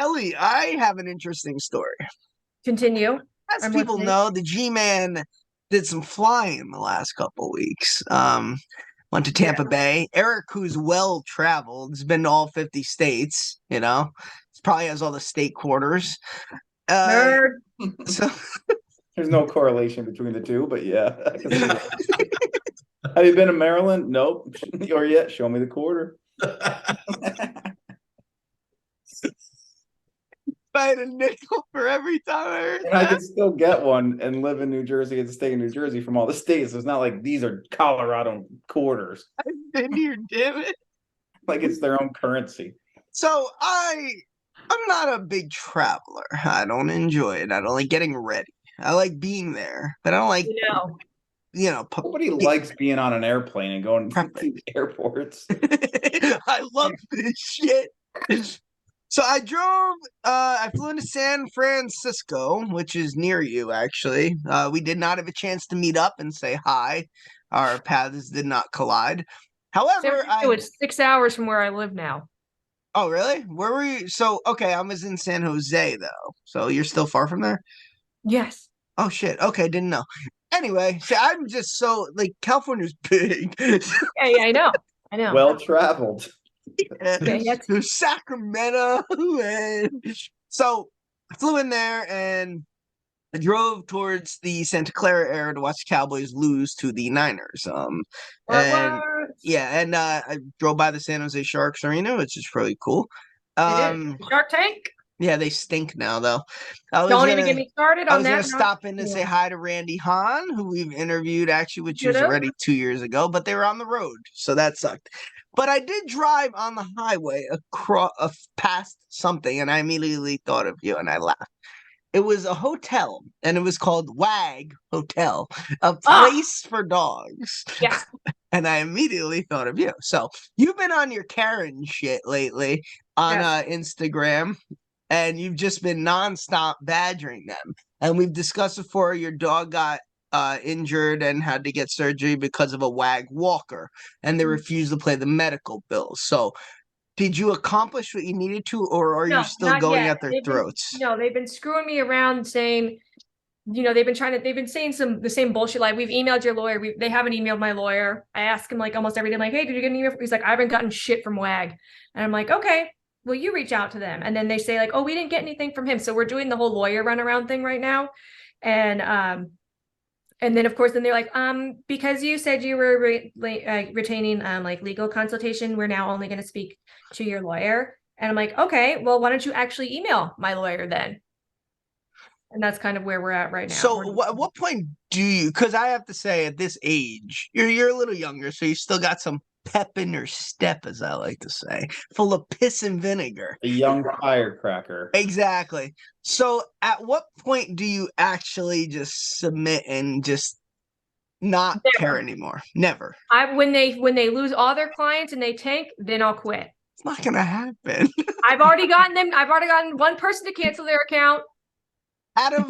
Ellie, I have an interesting story. Continue. As I'm people listening. know, the G-Man did some flying the last couple weeks. Went to Yeah. Tampa Bay. Eric, who's well traveled, has been to all 50 states. He probably has all the state quarters. Uh, Nerd. so There's no correlation between the two, but yeah, I can see that. Have you been to Maryland? Nope. Or yet? Show me the quarter. I had a nickel for every time I heard And I that. could still get one and live in New Jersey and stay in New Jersey from all the states. It's not like these are Colorado quarters. I've been here, damn it. Like it's their own currency. So I'm not a big traveler. I don't enjoy it. I don't like getting ready. I like being there, but I don't like You know. Nobody likes being on an airplane and going prepping. to airports. I love this shit. So I flew into San Francisco, which is near you actually. We did not have a chance to meet up and say hi. Our paths did not collide. San However, Francisco is 6 hours from where I live now. oh really? Where were you? So okay, I was in San Jose though. So you're still far from there? Yes. Oh shit. Okay, didn't know. Anyway, see, I'm just so like California's big. Yeah, yeah, I know. I know. Well traveled. Okay, yes. There's Sacramento, and so I flew in there and I drove towards the Santa Clara area to watch the Cowboys lose to the Niners. And What? yeah, and I drove by the San Jose Sharks Arena, which is pretty cool. It is. Um, Shark Tank? yeah, they stink now though. I was Don't even get gonna me started I on was gonna that. stop in to say Yeah. hi to Randy Hahn, who we've interviewed actually, which Should was have. already 2 years ago, but they were on the road, so that sucked. But I did drive on the highway across past something, and I immediately thought of you, and I laughed. It was a hotel, and it was called WAG Hotel, a Ah, place for dogs. yes. And I immediately thought of you. So you've been on your Karen shit lately on Yes. Instagram, and you've just been nonstop badgering them. And we've discussed before your dog got injured and had to get surgery because of a WAG walker, and they refused to pay the medical bills. So did you accomplish what you needed to, or are you No, still not going yet. at their They've been throats? no, they've been screwing me around saying, they've been saying the same bullshit. Like, we've emailed your lawyer. They haven't emailed my lawyer. I ask him like almost every day, I'm like, hey, did you get an email? He's like, I haven't gotten shit from WAG. And I'm like, okay, well, you reach out to them. And then they say like, oh, we didn't get anything from him. So we're doing the whole lawyer runaround thing right now. And then of course, then they're like, because you said you were retaining like legal consultation, we're now only going to speak to your lawyer. And I'm like, okay, well, why don't you actually email my lawyer then? And that's kind of where we're at right now. So at what point do you? Because I have to say, at this age, you're a little younger, so you still got some pep in your step, as I like to say, full of piss and vinegar. A young firecracker. Exactly. So at what point do you actually just submit and just not care Never. anymore? Never. When they lose all their clients and they tank, then I'll quit. It's not gonna happen. I've already gotten one person to cancel their account. Out of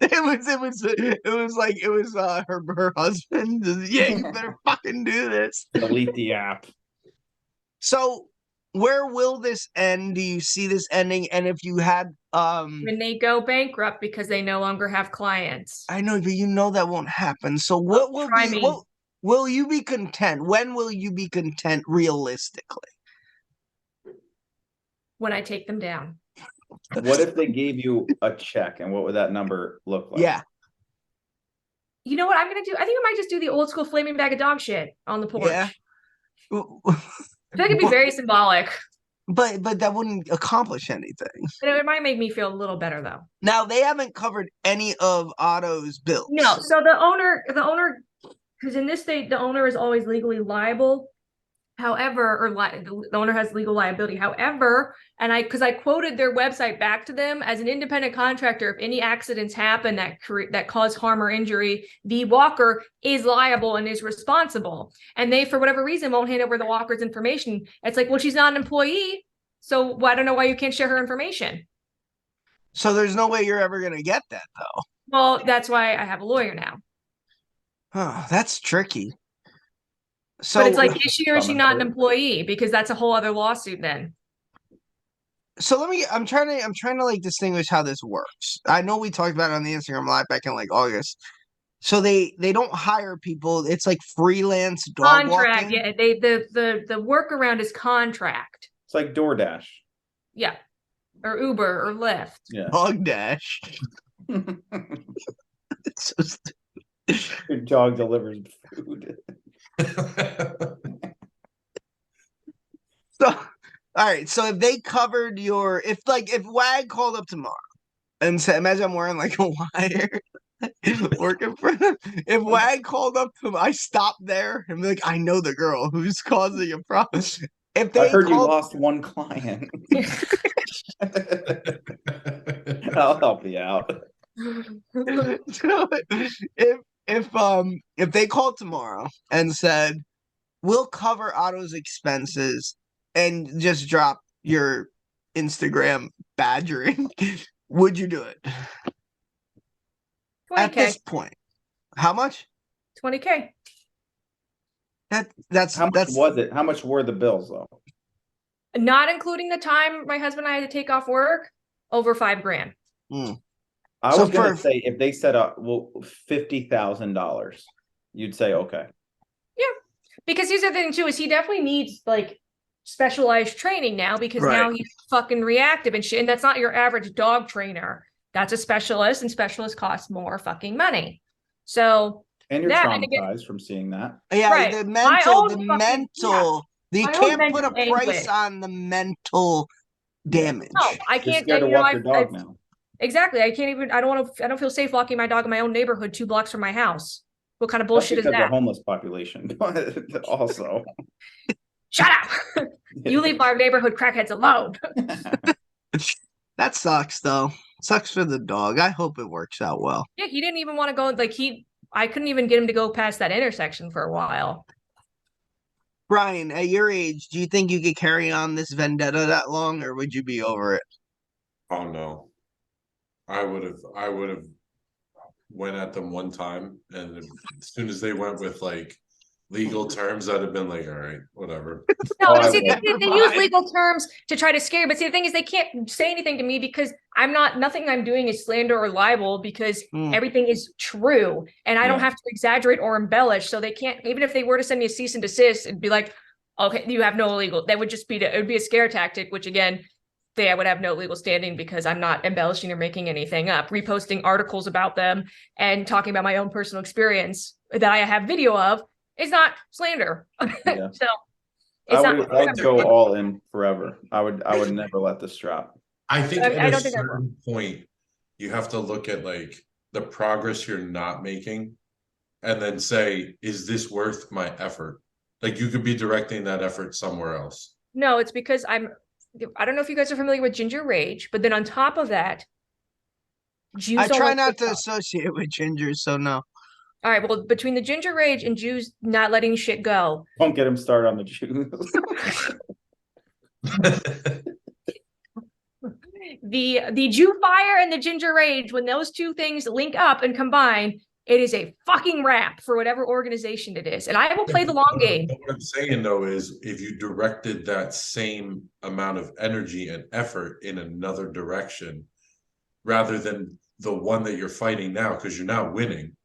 it was her husband. Yeah, you better fucking do this. Delete the app. So where will this end? Do you see this ending? And if you had When they go bankrupt because they no longer have clients. I know, but you know that won't happen. So Oh, try me. what will you be content? When will you be content realistically? When I take them down. What if they gave you a check, and what would that number look like? Yeah. You know what I'm gonna do? I think I might just do the old school flaming bag of dog shit on the porch. Yeah. I feel like it'd be very symbolic. But that wouldn't accomplish anything. But it might make me feel a little better though. Now they haven't covered any of Otto's bills. No, so the owner, because in this state, the owner is always legally liable. However, the owner has legal liability. However, and because I quoted their website back to them, as an independent contractor, if any accidents happen that cause harm or injury, the walker is liable and is responsible. And they, for whatever reason, won't hand over the walker's information. It's like, well, she's not an employee, so I don't know why you can't share her information. So there's no way you're ever gonna get that though. Well, that's why I have a lawyer now. Oh, that's tricky. But it's So like, is she or is she not an employee? Because that's a whole other lawsuit then. So I'm trying to like distinguish how this works. I know we talked about it on the Instagram live back in like August. So they don't hire people. It's like freelance dog Contract, walking. yeah. The workaround is contract. It's like DoorDash. Yeah. Or Uber or Lyft. Yeah. Dog dash. It's so Your dog delivers food. So, all right. So if they covered if WAG called up tomorrow and said, imagine I'm wearing like a wire working for them. If WAG called up to I stopped there and be like, I know the girl who's causing a problem. If I they heard you called, lost one client. I'll help you out. so if they called tomorrow and said, we'll cover Otto's expenses and just drop your Instagram badgering, would you do it? At 20K. this point, how much? 20K. That's How much was it? How much were the bills though? Not including the time my husband and I had to take off work, over $5,000. I So was gonna for- say if they said well $50,000, you'd say okay. Yeah. Because here's the thing too, is he definitely needs like specialized training now because Right. now he's fucking reactive and shit. And that's not your average dog trainer. That's a specialist, and specialists cost more fucking money. So And you're that, and again, traumatized from seeing that. Yeah, Right. the My own mental, fucking- you My own can't put a mental price anguish. on the mental damage. no, I You're can't. scared to And, you know, walk your dog now. exactly. I can't even. I don't feel safe walking my dog in my own neighborhood 2 blocks from my house. What kind of That's bullshit is because the that? homeless population. Also, Shut up! You leave our neighborhood crackheads alone. That sucks though. Sucks for the dog. I hope it works out well. Yeah, he didn't even want to go. Like I couldn't even get him to go past that intersection for a while. Brian, at your age, do you think you could carry on this vendetta that long, or would you be over it? Oh no. I would have went at them one time, and as soon as they went with like legal terms, I'd have been like, all right, whatever. No, Oh, but I see, would. they use legal terms to try to scare. But see, the thing is, they can't say anything to me because nothing I'm doing is slander or libel because everything is true. And I don't Yeah. have to exaggerate or embellish. So they can't, even if they were to send me a cease and desist, it'd be like, okay, you have no legal. That would just be, it would be a scare tactic, which again, I would have no legal standing because I'm not embellishing or making anything up. Reposting articles about them and talking about my own personal experience that I have video of is not slander. Yeah. So it's I'd go all in forever. I would never let this drop. I think I at a don't think I will. certain point, you have to look at like the progress you're not making and then say, is this worth my effort? Like you could be directing that effort somewhere else. No, it's because I don't know if you guys are familiar with Ginger Rage, but then on top of that, Jews I don't try like not to TikTok. associate with gingers, so no. All right, well, between the Ginger Rage and Jews not letting shit go, Don't get him started on the Jews. the Jew fire and the Ginger Rage, when those two things link up and combine, it is a fucking wrap for whatever organization it is. And I will play the long game. What I'm saying though is if you directed that same amount of energy and effort in another direction rather than the one that you're fighting now, because you're not winning.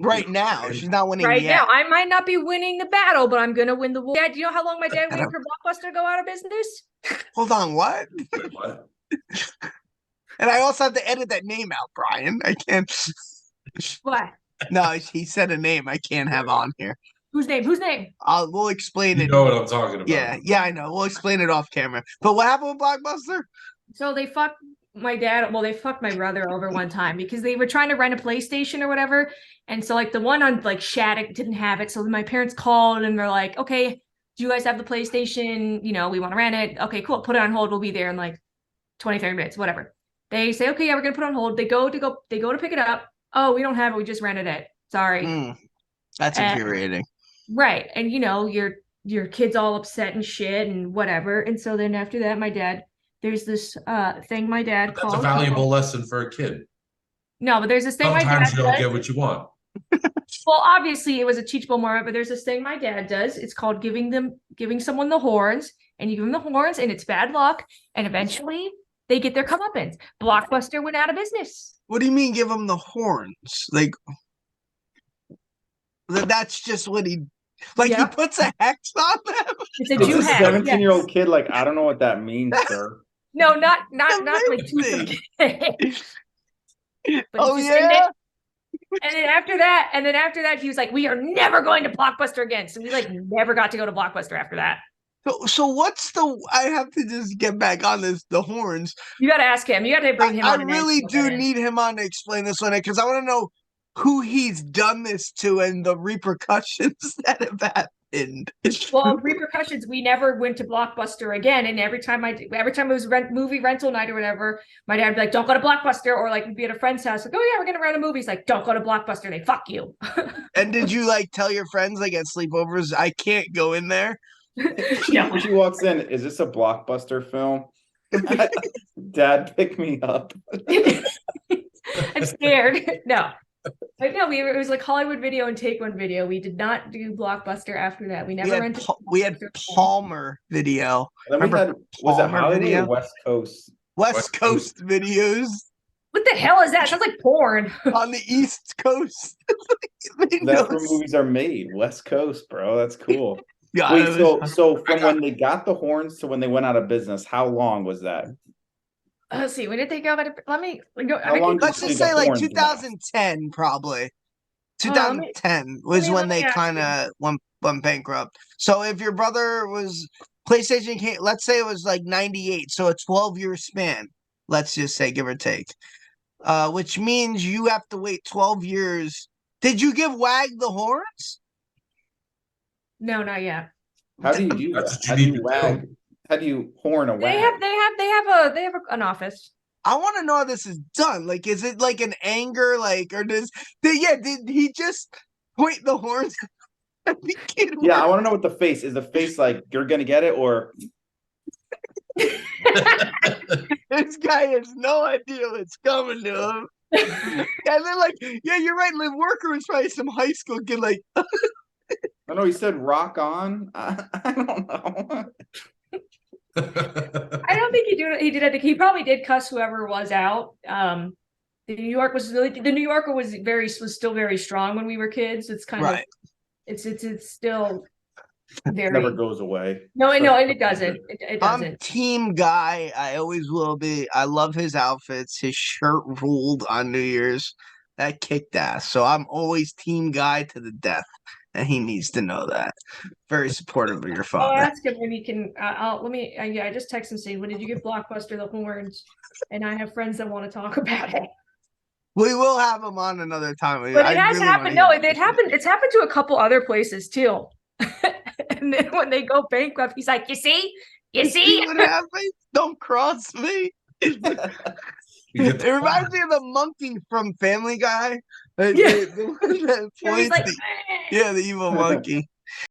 Right now, she's not winning Right yet. now, I might not be winning the battle, but I'm gonna win the war. Dad, do you know how long my dad waited for Blockbuster to go out of business? Hold on, what? Wait, what? And I also have to edit that name out, Brian. I can't. What? No, he said a name I can't have on here. Whose name? Whose name? We'll explain You it. know what I'm talking about. Yeah, I know. We'll explain it off camera. But what happened with Blockbuster? So they fucked my dad. Well, they fucked my brother over one time because they were trying to rent a PlayStation or whatever. And so like the one on like Shattuck didn't have it. So my parents called and they're like, okay, do you guys have the PlayStation? You know, we want to rent it. Okay, cool. Put it on hold. We'll be there in like 20, 30 minutes, whatever. They say, okay, yeah, we're gonna put it on hold. They go to pick it up. Oh, we don't have it. We just rented it. Sorry. That's infuriating. Right. And you know, your kid's all upset and shit and whatever. And so then after that, my dad, there's this thing my dad That's calls. a valuable lesson for a kid. No, but there's this thing my dad Sometimes you don't does. get what you want. Well, obviously it was a teachable moment, but there's this thing my dad does. It's called giving someone the horns. and you give them the horns, and it's bad luck, and eventually they get their comeuppance. Blockbuster went out of business. What do you mean give him the horns? Like, that's just what he, like, he Yep. puts a hex on them? It's a It's Jew a hat. 17-year-old Yes. kid, like, I don't know what that means, sir. No, not like Amazing. But Oh, it's just- yeah? and then after that, he was like, "We are never going to Blockbuster again." So we like never got to go to Blockbuster after that. So what's the, I have to just get back on this, the horns. You got to ask him. You got to bring him I on. and really answer do that. need him on to explain this one, because I want to know who he's done this to and the repercussions that have happened. Well, repercussions. We never went to Blockbuster again, and every time it was movie rental night or whatever, my dad would be like, "Don't go to Blockbuster," or like we'd be at a friend's house, like, "Oh yeah, we're gonna rent a movie." He's like, "Don't go to Blockbuster. They fuck you." And did you like tell your friends like at sleepovers, I can't go in there? No. She walks in, is this a Blockbuster film? Dad, pick me up. I'm scared. No. But no, it was like Hollywood Video and Take One Video. We did not do Blockbuster after that. We never rented. We had Blockbuster. Palmer Video. Then we Remember had, was it Palmer Hollywood Video? or West Coast? West Coast videos What the hell is that? Sounds like porn. on the East Coast. They know That's where it's- movies are made. West Coast, bro. That's cool. Yeah, Wait, it was- so from when they got the horns to when they went out of business, how long was that? Let's see. When did they go? Let me go. How long let's did just the say like horns last? 2010 probably. let me- 2010 was let when me they ask kind of went bankrupt. So if your brother was PlayStation came, let's say it was like 98, so a 12-year span, let's just say, give or take. Which means you have to wait 12 years. Did you give WAG the horns? No, not yet. How do you do That's that? what How you do need you to wag? do. How do you horn a They wag? have an office. I want to know how this is done. Like, is it like an anger, like, or did he just point the horns at the kid? Yeah, I want to know what the face is. The face like you're gonna get it, or This guy has no idea what's coming to him. And then, like, yeah, you're right. The worker was probably some high school kid, like, I know he said rock on. I don't know. I don't think he did. I think he probably did cuss whoever was out. The New Yorker was still very strong when we were kids. It's kind of right. it's still very Never goes away. no, and it doesn't. It I'm doesn't. team guy. I always will be. I love his outfits. His shirt ruled on New Year's. That kicked ass. So I'm always team guy to the death. And he needs to know that. Very supportive of your I'll father. ask him when he can. Yeah, I just text him saying, "When did you give Blockbuster the horns?" And I have friends that want to talk about it. We will have him on another time. But I it has really happened. wanna No, hear it happened. It's happened to a couple other places too. And then when they go bankrupt, he's like, "You see, you See see." what happens? Don't cross me. It reminds me of the monkey from Family Guy. Yeah. The one that Where he's points like, the- yeah, the evil monkey.